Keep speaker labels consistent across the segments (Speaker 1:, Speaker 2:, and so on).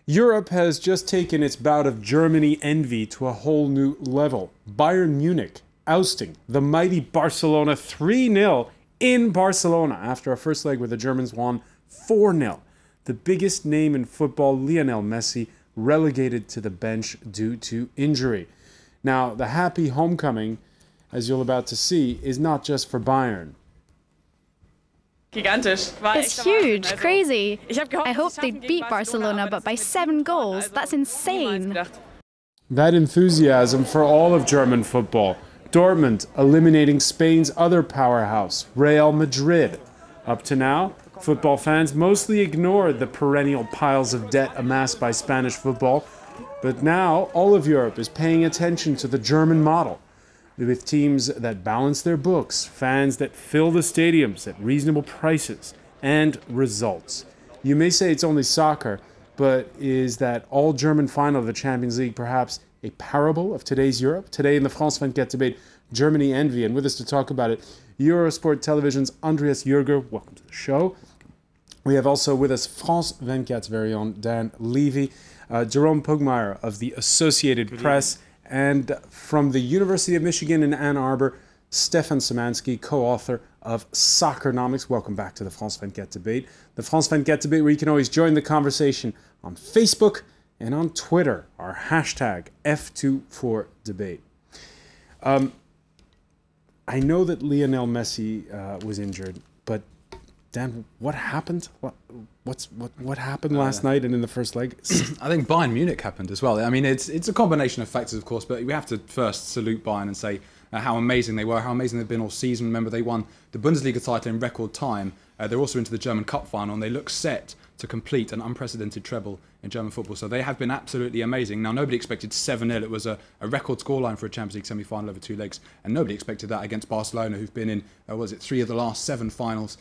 Speaker 1: Europe has just taken its bout of Germany envy to a whole new level. Bayern Munich ousting the mighty Barcelona 3-0 in Barcelona after a first leg where the Germans won 4-0. The biggest name in football, Lionel Messi, relegated to the bench due to injury. Now, the happy homecoming, as you're about to see, is not just for Bayern.
Speaker 2: It's huge, crazy. I hope they beat Barcelona, but by 7 goals. That's insane.
Speaker 1: That enthusiasm for all of German football. Dortmund eliminating Spain's other powerhouse, Real Madrid. Up to now, football fans mostly ignored the perennial piles of debt amassed by Spanish football. But now, all of Europe is paying attention to the German model, with teams that balance their books, fans that fill the stadiums at reasonable prices, and results. You may say it's only soccer, but is that all-German final of the Champions League perhaps a parable of today's Europe? Today in the France 24 debate, Germany envy, and with us to talk about it, Eurosport Television's Andreas Jürger. Welcome to the show. We have also with us France 24's very own Dan Levy, Jerome Pugmire of the Associated Press, and from the University of Michigan in Ann Arbor, Stefan Szymanski, co-author of Soccernomics. Welcome back to the France 24 debate. The France 24 debate where you can always join the conversation on Facebook and on Twitter, our hashtag F24debate. I know that Lionel Messi was injured, but Dan, what happened? What happened last night and in the first leg?
Speaker 3: I think Bayern Munich happened as well. I mean, it's a combination of factors, of course, but we have to first salute Bayern and say how amazing they were, how amazing they've been all season. Remember, they won the Bundesliga title in record time. They're also into the German Cup final, and they look set to complete an unprecedented treble in German football. So they have been absolutely amazing. Now, nobody expected 7-0. It was a record scoreline for a Champions League semi-final over 2 legs, and nobody expected that against Barcelona, who've been in, 3 of the last 7 finals.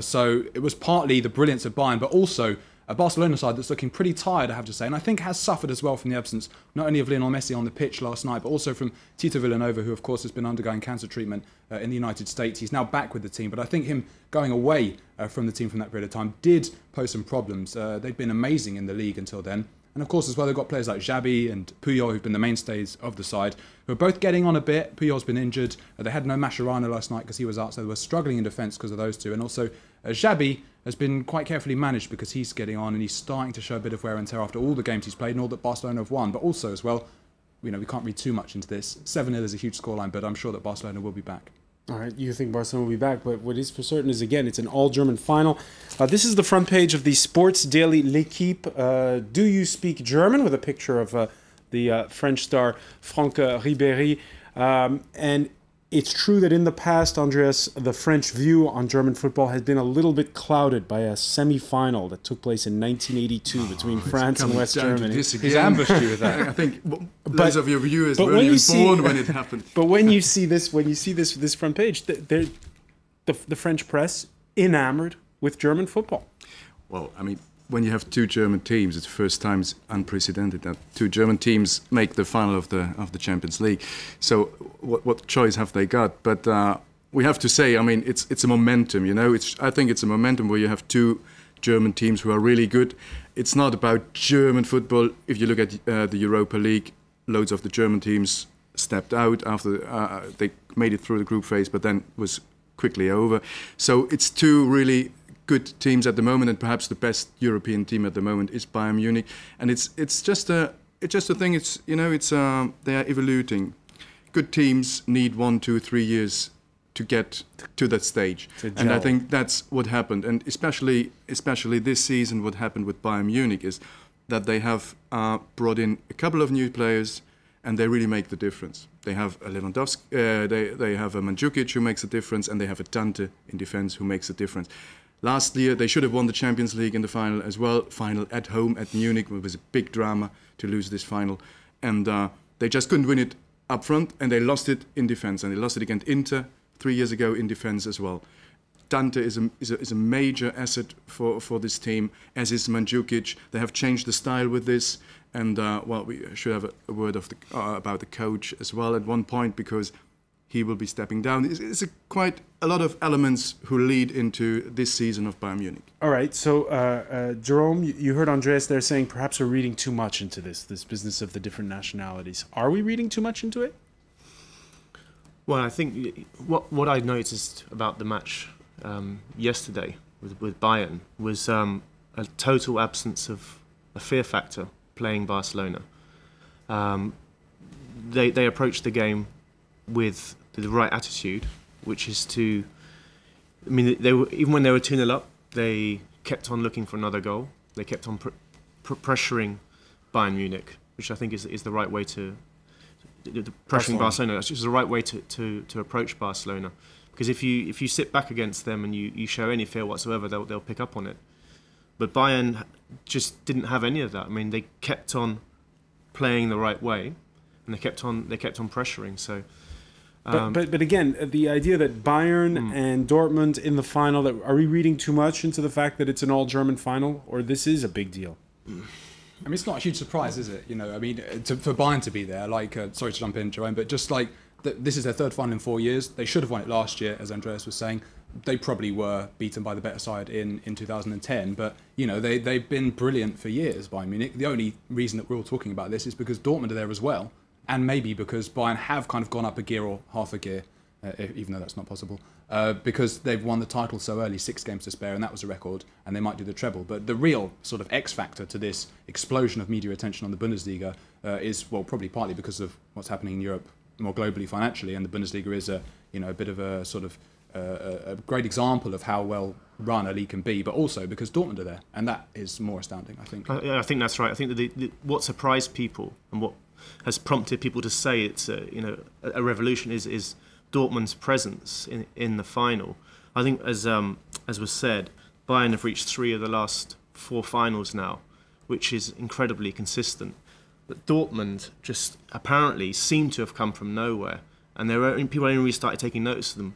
Speaker 3: So it was partly the brilliance of Bayern, but also a Barcelona side that's looking pretty tired, I have to say, and I think has suffered as well from the absence not only of Lionel Messi on the pitch last night, but also from Tito Vilanova, who of course has been undergoing cancer treatment in the United States. He's now back with the team, but I think him going away from the team from that period of time did pose some problems. They'd been amazing in the league until then. And of course, as well, they've got players like Xabi and Puyol, who've been the mainstays of the side, who are both getting on a bit. Puyol's been injured. They had no Mascherano last night because he was out, so they were struggling in defence because of those two. And also, Xabi has been quite carefully managed because he's getting on and he's starting to show a bit of wear and tear after all the games he's played and all that Barcelona have won. But also, as well, we can't read too much into this. 7-0 is a huge scoreline, but I'm sure that Barcelona will be back.
Speaker 1: All right, you think Barcelona will be back, but what is for certain is, again, it's an all-German final. This is the front page of the sports daily L'Équipe. Do you speak German? With a picture of the French star Franck Ribéry. And it's true that in the past, Andreas, the French view on German football has been a little bit clouded by a semi-final that took place in 1982 between France and West Germany.
Speaker 3: He's ambushed you with that.
Speaker 4: I think those of your viewers weren't even born when it happened.
Speaker 1: But when you see this, this front page, the French press enamored with German football.
Speaker 4: Well, I mean, when you have 2 German teams, it's the first time it's unprecedented that 2 German teams make the final of the Champions League. So what choice have they got? But we have to say, I mean, it's a momentum. I think it's a momentum where you have 2 German teams who are really good. It's not about German football. If you look at the Europa League, loads of the German teams stepped out after they made it through the group phase, but then was quickly over. So it's 2 really good teams at the moment, and perhaps the best European team at the moment is Bayern Munich. And it's just a thing. They are evolving. Good teams need 1, 2, 3 years to get to that stage, and I think that's what happened. And especially this season, what happened with Bayern Munich is that they have brought in a couple of new players, and they really make the difference. They have a Lewandowski, they have a Mandzukic who makes a difference, and they have a Dante in defense who makes a difference. Last year, they should have won the Champions League in the final as well. Final at home at Munich. It was a big drama to lose this final. And they just couldn't win it up front, and they lost it in defense. And they lost it against Inter 3 years ago in defense as well. Dante is a major asset for this team, as is Mandzukic. They have changed the style with this. And, well, we should have a word of about the coach as well at one point, because he will be stepping down. It's quite a lot of elements who lead into this season of Bayern Munich.
Speaker 1: All right, so Jerome, you heard Andreas there saying perhaps we're reading too much into this business of the different nationalities. Are we reading too much into it?
Speaker 5: Well, I think what I noticed about the match yesterday with Bayern was a total absence of a fear factor playing Barcelona. They approached the game with the right attitude, which is to, I mean, even when they were 2-0 up, they kept on looking for another goal. They kept on pressuring Bayern Munich, which I think is the right way to, pressuring Barcelona. That's just the right way to approach Barcelona, because if you sit back against them and you show any fear whatsoever, they'll pick up on it. But Bayern just didn't have any of that. I mean, they kept on playing the right way, and they kept on pressuring. So.
Speaker 1: But again, the idea that Bayern and Dortmund in the final, that are we reading too much into the fact that it's an all-German final, or this is a big deal?
Speaker 3: I mean, it's not a huge surprise, is it? You know, I mean, for Bayern to be there, like, sorry to jump in, Jerome, but just like, this is their third final in 4 years. They should have won it last year, as Andreas was saying. They probably were beaten by the better side in 2010, but, you know, they've been brilliant for years, Bayern Munich. The only reason that we're all talking about this is because Dortmund are there as well. And maybe because Bayern have kind of gone up a gear or half a gear, even though that's not possible, because they've won the title so early, 6 games to spare, and that was a record, and they might do the treble. But the real sort of X factor to this explosion of media attention on the Bundesliga is, well, probably partly because of what's happening in Europe more globally financially, and the Bundesliga is a bit of a sort of a great example of how well run a league can be, but also because Dortmund are there, and that is more astounding, I think.
Speaker 5: I think that's right. I think that what surprised people and what has prompted people to say it's a revolution is Dortmund's presence in the final. I think as was said, Bayern have reached 3 of the last 4 finals now, which is incredibly consistent. But Dortmund just apparently seem to have come from nowhere, and people only really started taking notice of them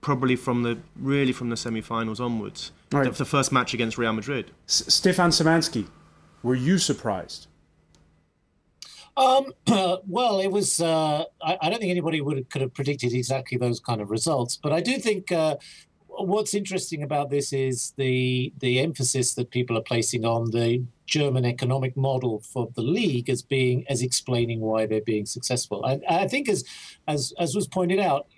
Speaker 5: probably from the semi-finals onwards. Right. The first match against Real Madrid.
Speaker 1: Stefan Szymanski, were you surprised?
Speaker 6: Well, it was. I don't think anybody could have predicted exactly those kind of results, but I do think what's interesting about this is the emphasis that people are placing on the German economic model for the league as explaining why they're being successful. I think as was pointed out,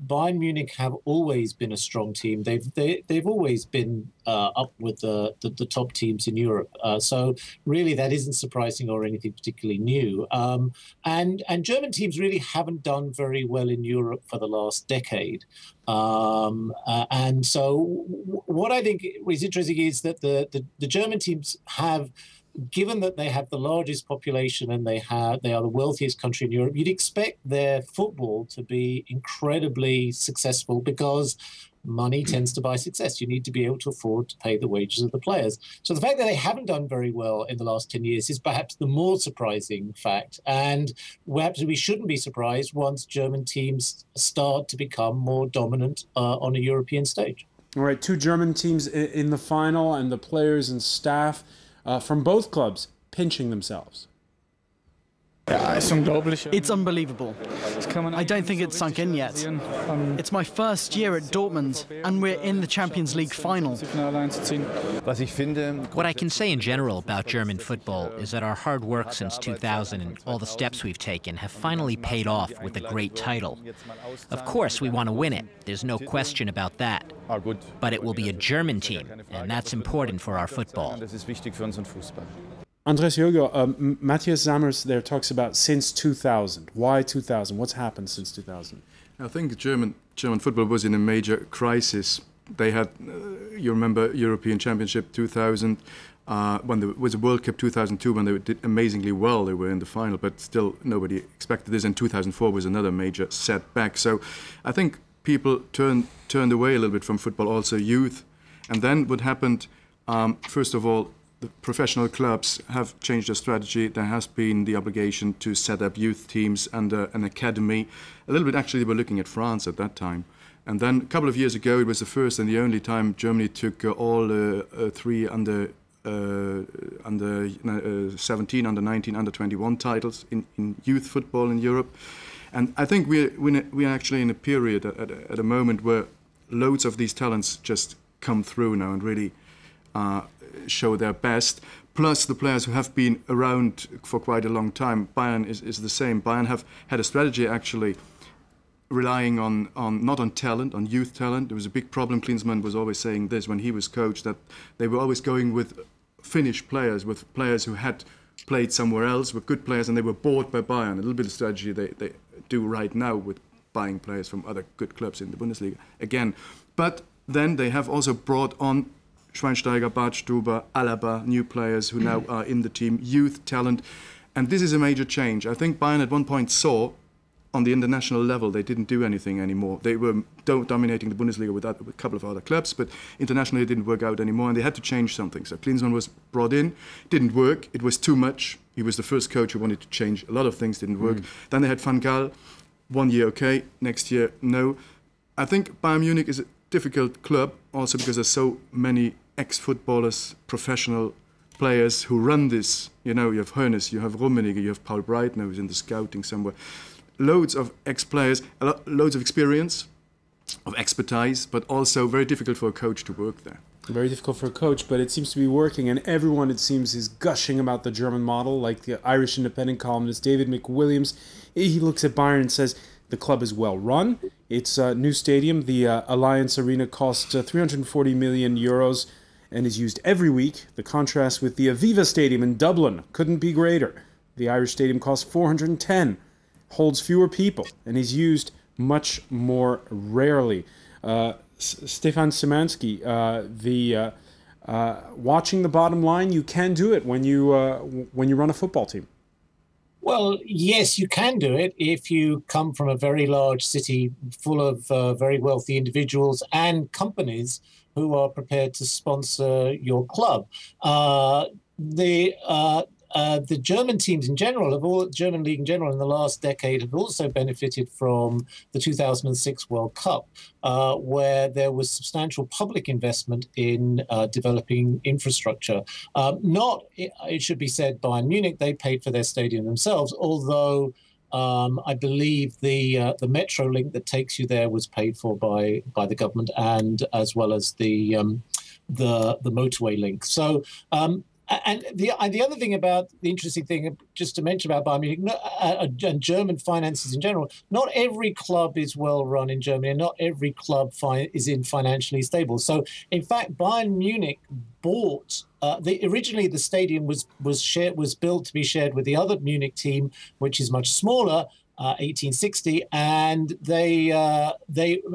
Speaker 6: Bayern Munich have always been a strong team. They've always been up with the top teams in Europe. So really that isn't surprising or anything particularly new. And German teams really haven't done very well in Europe for the last decade. And so what I think is interesting is that the German teams have, given that they have the largest population and they are the wealthiest country in Europe, you'd expect their football to be incredibly successful because money tends to buy success. You need to be able to afford to pay the wages of the players. So the fact that they haven't done very well in the last 10 years is perhaps the more surprising fact. And perhaps we shouldn't be surprised once German teams start to become more dominant on a European stage.
Speaker 1: All right, 2 German teams in the final, and the players and staff from both clubs pinching themselves.
Speaker 7: It's unbelievable. I don't think it's sunk in yet. It's my first year at Dortmund, and we're in the Champions League final.
Speaker 8: What I can say in general about German football is that our hard work since 2000 and all the steps we've taken have finally paid off with a great title. Of course, we want to win it. There's no question about that. But it will be a German team, and that's important for our football.
Speaker 1: Andres Jogo, Matthias Zammers there talks about since 2000. Why 2000? What's happened since 2000?
Speaker 4: I think German football was in a major crisis. They had, you remember, European Championship 2000, when there was a World Cup 2002 when they did amazingly well. They were in the final, but still nobody expected this. And 2004 was another major setback. So I think people turned away a little bit from football, also youth. And then what happened, first of all, the professional clubs have changed their strategy. There has been the obligation to set up youth teams and an academy. A little bit, actually, they were looking at France at that time. And then a couple of years ago, it was the first and the only time Germany took all 3 under 17, under 19, under 21 titles in youth football in Europe. And I think we're actually in a period at a moment where loads of these talents just come through now and really show their best. Plus the players who have been around for quite a long time. Bayern is the same. Bayern have had a strategy actually relying on not on talent, on youth talent. There was a big problem. Klinsmann was always saying this when he was coach, that they were always going with Finnish players, with players who had played somewhere else, were good players, and they were bought by Bayern. A little bit of strategy they do right now with buying players from other good clubs in the Bundesliga again. But then they have also brought on Schweinsteiger, Badstuber, Alaba, new players who now are in the team, youth talent. And this is a major change. I think Bayern at one point saw on the international level they didn't do anything anymore. They were dominating the Bundesliga with a couple of other clubs, but internationally it didn't work out anymore and they had to change something. So Klinsmann was brought in, didn't work, it was too much. He was the first coach who wanted to change a lot of things, didn't work. Then they had Van Gaal, 1 year okay, next year no. I think Bayern Munich is a difficult club also because there's so many ex-footballers, professional players who run this. You know, you have Hoeneß, you have Rummenigge, you have Paul Breitner who's in the scouting somewhere. Loads of ex-players, loads of experience, of expertise, but also very difficult for a coach to work there.
Speaker 1: Very difficult for a coach, but it seems to be working, and everyone, it seems, is gushing about the German model, like the Irish Independent columnist David McWilliams. He looks at Bayern and says the club is well run. Its new stadium, the Allianz Arena, cost 340 million euros and is used every week. The contrast with the Aviva Stadium in Dublin couldn't be greater. The Irish Stadium costs 410, holds fewer people, and is used much more rarely. Stefan Szymanski, watching the bottom line, you can do it when you run a football team.
Speaker 6: Well, yes, you can do it if you come from a very large city full of very wealthy individuals and companies who are prepared to sponsor your club. The German teams in general, German league in general, in the last decade have also benefited from the 2006 World Cup, where there was substantial public investment in developing infrastructure. It should be said, Bayern Munich, they paid for their stadium themselves, although I believe the metro link that takes you there was paid for by the government, and as well as the motorway link. So. And the other thing about the interesting thing, just to mention about Bayern Munich and German finances in general, not every club is well run in Germany, and not every club is financially stable. So, in fact, Bayern Munich bought. Originally, the stadium was built to be shared with the other Munich team, which is much smaller. 1860, and they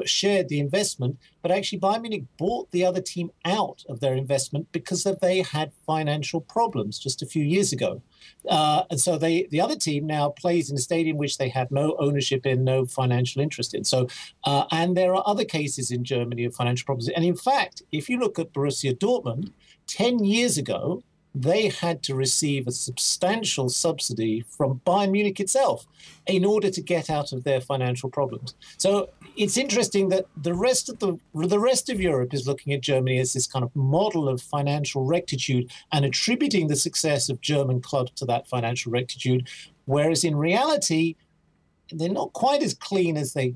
Speaker 6: shared the investment, but actually Bayern Munich bought the other team out of their investment because they had financial problems just a few years ago. And so the other team now plays in a stadium which they have no ownership in, no financial interest in. So, and there are other cases in Germany of financial problems. And in fact, if you look at Borussia Dortmund, 10 years ago, they had to receive a substantial subsidy from Bayern Munich itself in order to get out of their financial problems. So it's interesting that the rest of Europe is looking at Germany as this kind of model of financial rectitude and attributing the success of German clubs to that financial rectitude, whereas in reality, they're not quite as clean as they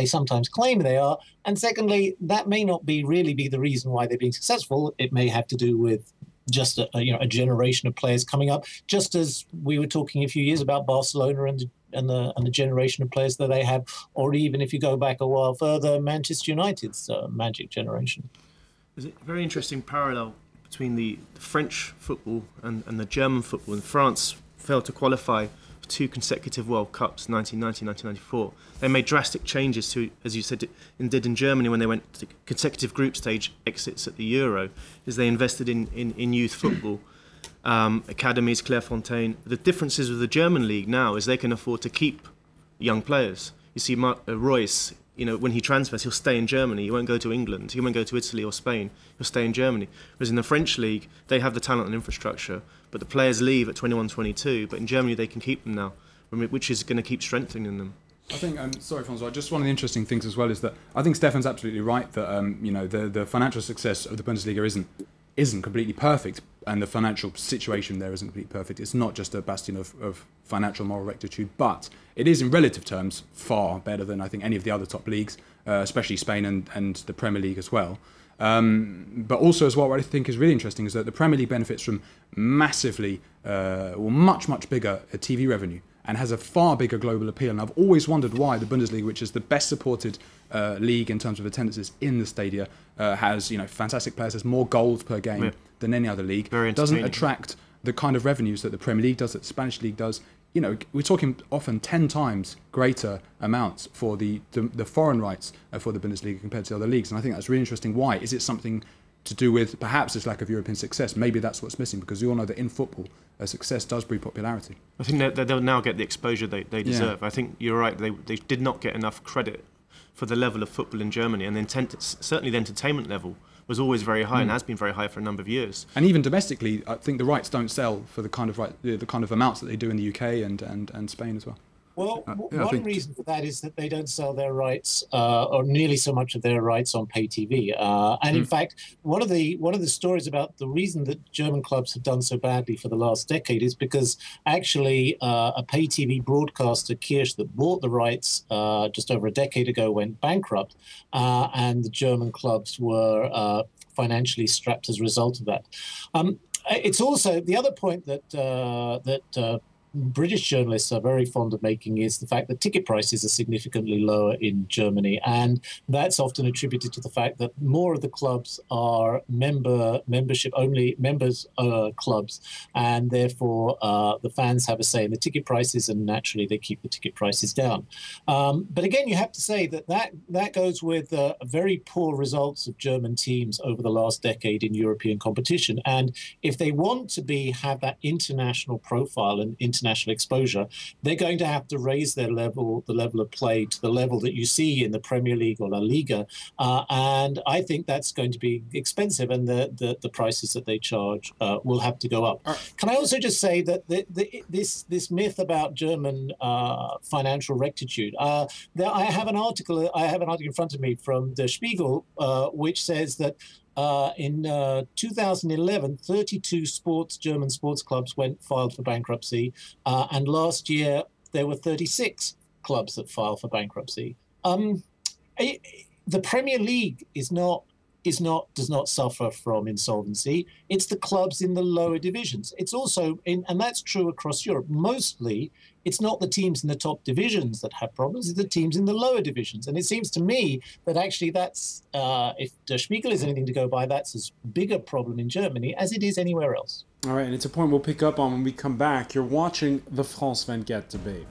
Speaker 6: sometimes claim they are. And secondly, that may not really be the reason why they're being successful. It may have to do with just a generation of players coming up, just as we were talking a few years about Barcelona and the generation of players that they have, or even if you go back a while further, Manchester United's magic generation.
Speaker 5: There's a very interesting parallel between the French football and the German football. And France failed to qualify for 2 consecutive World Cups, 1990, 1994. They made drastic changes to, as you said, did in Germany when they went to consecutive group stage exits at the Euro, is they invested in youth football, academies, Clairefontaine. The differences with the German league now is they can afford to keep young players. You see Royce, when he transfers, he'll stay in Germany. He won't go to England. He won't go to Italy or Spain. He'll stay in Germany. Whereas in the French league, they have the talent and infrastructure, but the players leave at 21, 22. But in Germany, they can keep them now, which is going to keep strengthening them.
Speaker 3: I think, sorry, François, just one of the interesting things as well is that I think Stefan's absolutely right that the financial success of the Bundesliga isn't completely perfect. and the financial situation there isn't completely perfect. It's not just a bastion of financial moral rectitude, but it is in relative terms far better than I think any of the other top leagues, especially Spain and the Premier League as well. But also as well, what I think is really interesting is that the Premier League benefits from massively, much bigger TV revenue and has a far bigger global appeal. And I've always wondered why the Bundesliga, which is the best supported league in terms of attendances in the stadia, has fantastic players, has more goals per game than any other league, doesn't attract the kind of revenues that the Premier League does, that the Spanish League does. We're talking often 10 times greater amounts for the foreign rights for the Bundesliga compared to other leagues. And I think that's really interesting. Why? Is it something to do with perhaps this lack of European success? Maybe that's what's missing, because we all know that in football, success does breed popularity.
Speaker 5: I think that they'll now get the exposure they deserve. I think you're right. They did not get enough credit for the level of football in Germany, and certainly the entertainment level was always very high and has been very high for a number of years.
Speaker 3: And even domestically, I think the rights don't sell for the kind of amounts that they do in the UK and Spain as well.
Speaker 6: Well, one reason for that is that they don't sell their rights, or nearly so much of their rights, on pay TV. And in fact, one of the stories about the reason that German clubs have done so badly for the last decade is because actually a pay TV broadcaster, Kirsch, that bought the rights just over a decade ago, went bankrupt, and the German clubs were financially strapped as a result of that. It's also the other point that British journalists are very fond of making is the fact that ticket prices are significantly lower in Germany, and that's often attributed to the fact that more of the clubs are membership only members clubs, and therefore the fans have a say in the ticket prices, and naturally they keep the ticket prices down. But again, you have to say that goes with very poor results of German teams over the last decade in European competition, and if they want to have that international profile and international exposure, they're going to have to raise the level of play to the level that you see in the Premier League or La Liga, and I think that's going to be expensive, and the prices that they charge will have to go up. Can I also just say that this myth about German financial rectitude? I have an article in front of me from Der Spiegel, which says that in 2011, 32 German sports clubs filed for bankruptcy, and last year there were 36 clubs that filed for bankruptcy. The Premier League does not suffer from insolvency. It's the clubs in the lower divisions. It's also and that's true across Europe. Mostly, it's not the teams in the top divisions that have problems, it's the teams in the lower divisions. And it seems to me that actually that's, if Der Spiegel is anything to go by, that's as big a problem in Germany as it is anywhere else.
Speaker 1: All right, and it's a point we'll pick up on when we come back. You're watching the France 24 debate.